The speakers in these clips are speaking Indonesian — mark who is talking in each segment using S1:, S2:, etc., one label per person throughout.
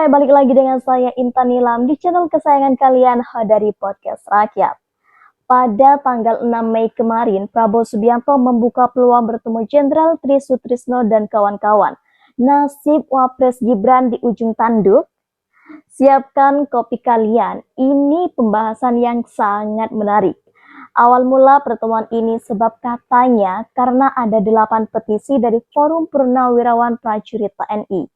S1: Hai, balik lagi dengan saya Intan Nilam di channel kesayangan kalian dari Podcast Rakyat. Pada tanggal 6 Mei kemarin, Prabowo Subianto membuka peluang bertemu Jenderal Tri Sutrisno dan kawan-kawan. Nasib Wapres Gibran di ujung tanduk? Siapkan kopi kalian, ini pembahasan yang sangat menarik. Awal mula pertemuan ini sebab katanya karena ada 8 petisi dari Forum Purnawirawan Prajurit TNI.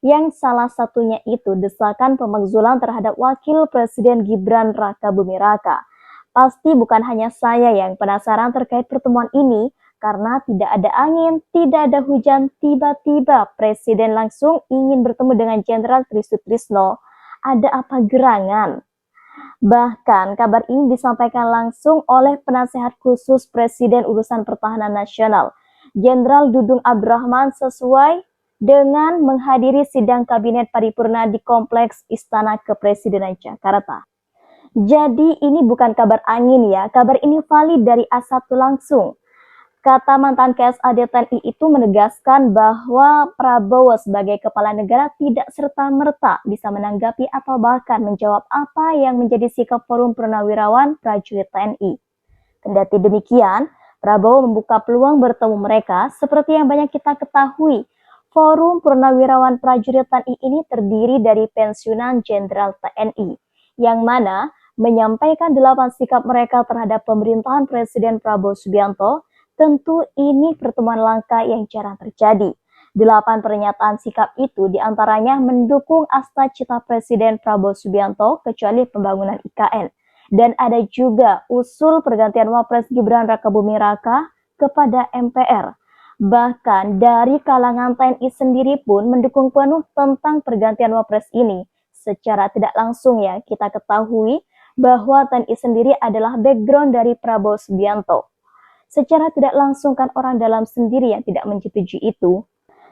S1: Yang salah satunya itu desakan pemakzulan terhadap Wakil Presiden Gibran Rakabuming Raka. Pasti bukan hanya saya yang penasaran terkait pertemuan ini, karena tidak ada angin, tidak ada hujan, tiba-tiba Presiden langsung ingin bertemu dengan Jenderal Tri Sutrisno. Ada apa gerangan? Bahkan kabar ini disampaikan langsung oleh penasehat khusus Presiden Urusan Pertahanan Nasional, Jenderal Dudung Abdurrahman, sesuai dengan menghadiri sidang kabinet paripurna di Kompleks Istana Kepresidenan Jakarta. Jadi ini bukan kabar angin ya, kabar ini valid dari A1 langsung. Kata mantan KSAD TNI itu menegaskan bahwa Prabowo sebagai kepala negara tidak serta-merta bisa menanggapi atau bahkan menjawab apa yang menjadi sikap Forum Purnawirawan Prajurit TNI. Kendati demikian, Prabowo membuka peluang bertemu mereka seperti yang banyak kita ketahui. Forum Purnawirawan Prajurit TNI ini terdiri dari pensiunan Jenderal TNI, yang mana menyampaikan 8 sikap mereka terhadap pemerintahan Presiden Prabowo Subianto. Tentu ini pertemuan langka yang jarang terjadi. 8 pernyataan sikap itu diantaranya mendukung asta cita Presiden Prabowo Subianto kecuali pembangunan IKN. Dan ada juga usul pergantian Wapres Gibran Rakabuming Raka kepada MPR. Bahkan dari kalangan TNI sendiri pun mendukung penuh tentang pergantian Wapres ini. Secara tidak langsung ya kita ketahui bahwa TNI sendiri adalah background dari Prabowo Subianto. Secara tidak langsung kan orang dalam sendiri yang tidak menyetujui itu.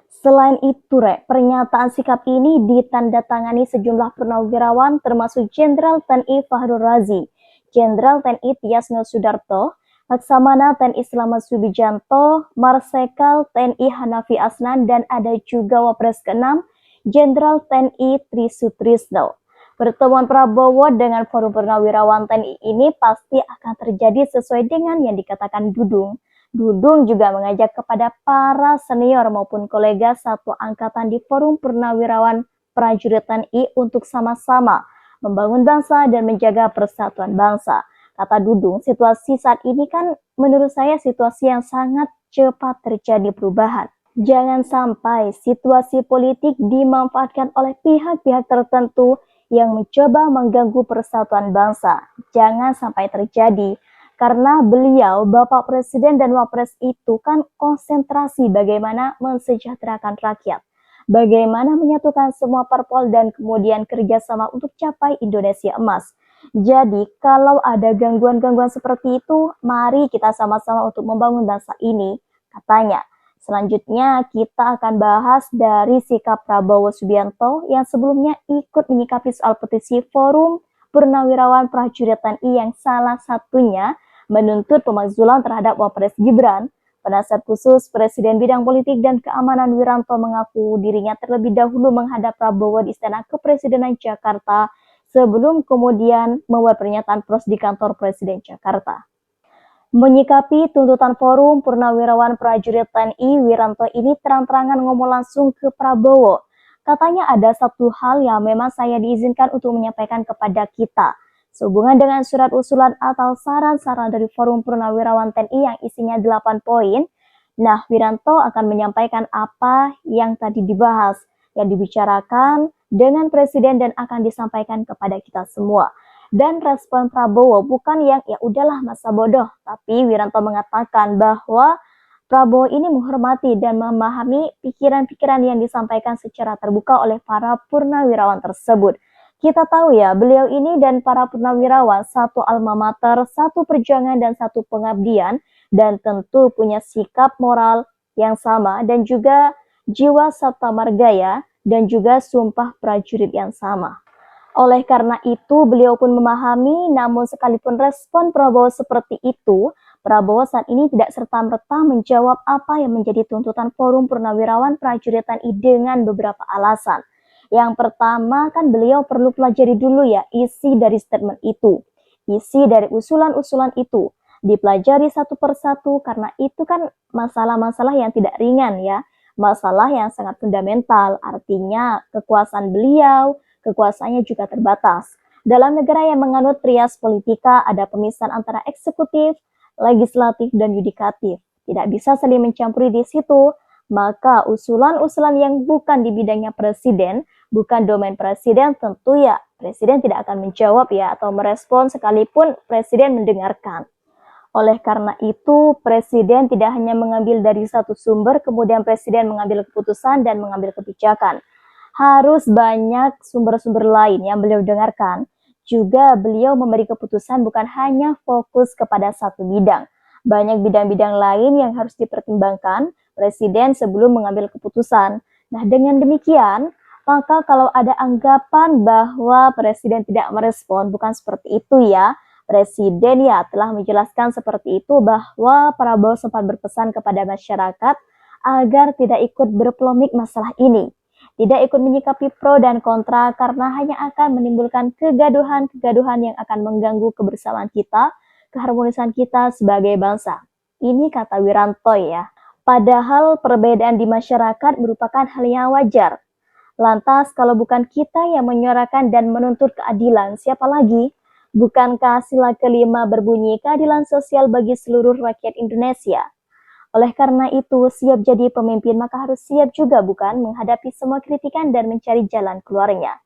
S1: Selain itu, pernyataan sikap ini ditandatangani sejumlah purnawirawan termasuk Jenderal TNI Fahrul Razi, Jenderal TNI Tias Nel Sudarto, Laksamana TNI Slamet Subijanto, Marsekal TNI Hanafi Asnan, dan ada juga Wapres ke-6 Jenderal TNI Tri Sutrisno. Pertemuan Prabowo dengan Forum Purnawirawan TNI ini pasti akan terjadi sesuai dengan yang dikatakan Dudung. Dudung juga mengajak kepada para senior maupun kolega satu angkatan di Forum Purnawirawan Prajurit TNI untuk sama-sama membangun bangsa dan menjaga persatuan bangsa. Kata Dudung, situasi saat ini kan menurut saya situasi yang sangat cepat terjadi perubahan. Jangan sampai situasi politik dimanfaatkan oleh pihak-pihak tertentu yang mencoba mengganggu persatuan bangsa. Jangan sampai terjadi, karena beliau, Bapak Presiden dan Wapres itu kan konsentrasi bagaimana mensejahterakan rakyat, bagaimana menyatukan semua parpol dan kemudian kerjasama untuk capai Indonesia emas. Jadi kalau ada gangguan-gangguan seperti itu, mari kita sama-sama untuk membangun bangsa ini, katanya. Selanjutnya kita akan bahas dari sikap Prabowo Subianto yang sebelumnya ikut menyikapi soal petisi Forum Purnawirawan Prajurit TNI yang salah satunya menuntut pemakzulan terhadap Wapres Gibran. Penasihat khusus Presiden Bidang Politik dan Keamanan Wiranto mengaku dirinya terlebih dahulu menghadap Prabowo di Istana Kepresidenan Jakarta sebelum kemudian membuat pernyataan pers di kantor Presiden Jakarta. Menyikapi tuntutan Forum Purnawirawan Prajurit TNI, Wiranto ini terang-terangan ngomong langsung ke Prabowo. Katanya ada satu hal yang memang saya diizinkan untuk menyampaikan kepada kita, sehubungan dengan surat usulan atau saran-saran dari Forum Purnawirawan TNI yang isinya 8 poin. Nah, Wiranto akan menyampaikan apa yang tadi dibahas, yang dibicarakan dengan Presiden dan akan disampaikan kepada kita semua. Dan respon Prabowo bukan yang ya udahlah masa bodoh, tapi Wiranto mengatakan bahwa Prabowo ini menghormati dan memahami pikiran-pikiran yang disampaikan secara terbuka oleh para purnawirawan tersebut. Kita tahu ya, beliau ini dan para purnawirawan satu alma mater, satu perjuangan dan satu pengabdian, dan tentu punya sikap moral yang sama dan juga jiwa sabta margaya dan juga sumpah prajurit yang sama. Oleh karena itu, beliau pun memahami, namun sekalipun respon Prabowo seperti itu, Prabowo saat ini tidak serta-merta menjawab apa yang menjadi tuntutan Forum Purnawirawan Prajurit TNI dengan beberapa alasan. Yang pertama kan beliau perlu pelajari dulu ya isi dari statement itu, isi dari usulan-usulan itu. Dipelajari satu persatu karena itu kan masalah-masalah yang tidak ringan ya, masalah yang sangat fundamental, artinya kekuasaan beliau, kekuasaannya juga terbatas. Dalam negara yang menganut trias politika ada pemisahan antara eksekutif, legislatif, dan yudikatif. Tidak bisa saling mencampuri di situ, maka usulan-usulan yang bukan di bidangnya presiden, bukan domain presiden, tentu ya presiden tidak akan menjawab ya atau merespon sekalipun presiden mendengarkan. Oleh karena itu, presiden tidak hanya mengambil dari satu sumber, kemudian presiden mengambil keputusan dan mengambil kebijakan. Harus banyak sumber-sumber lain yang beliau dengarkan. Juga beliau memberi keputusan bukan hanya fokus kepada satu bidang. Banyak bidang-bidang lain yang harus dipertimbangkan presiden sebelum mengambil keputusan. Nah, dengan demikian, maka kalau ada anggapan bahwa presiden tidak merespon, bukan seperti itu ya. Presiden ya telah menjelaskan seperti itu bahwa Prabowo sempat berpesan kepada masyarakat agar tidak ikut berpolemik masalah ini. Tidak ikut menyikapi pro dan kontra karena hanya akan menimbulkan kegaduhan-kegaduhan yang akan mengganggu kebersamaan kita, keharmonisan kita sebagai bangsa. Ini kata Wiranto ya. Padahal perbedaan di masyarakat merupakan hal yang wajar. Lantas kalau bukan kita yang menyuarakan dan menuntut keadilan, siapa lagi? Bukankah sila kelima berbunyi keadilan sosial bagi seluruh rakyat Indonesia? Oleh karena itu, siap jadi pemimpin maka harus siap juga bukan menghadapi semua kritikan dan mencari jalan keluarnya.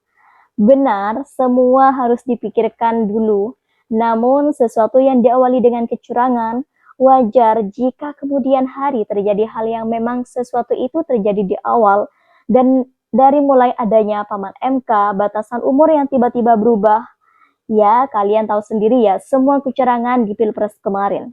S1: Benar, semua harus dipikirkan dulu. Namun, sesuatu yang diawali dengan kecurangan, wajar jika kemudian hari terjadi hal yang memang sesuatu itu terjadi di awal dan dari mulai adanya paman MK, batasan umur yang tiba-tiba berubah. Ya, kalian tahu sendiri ya, semua kecurangan di Pilpres kemarin.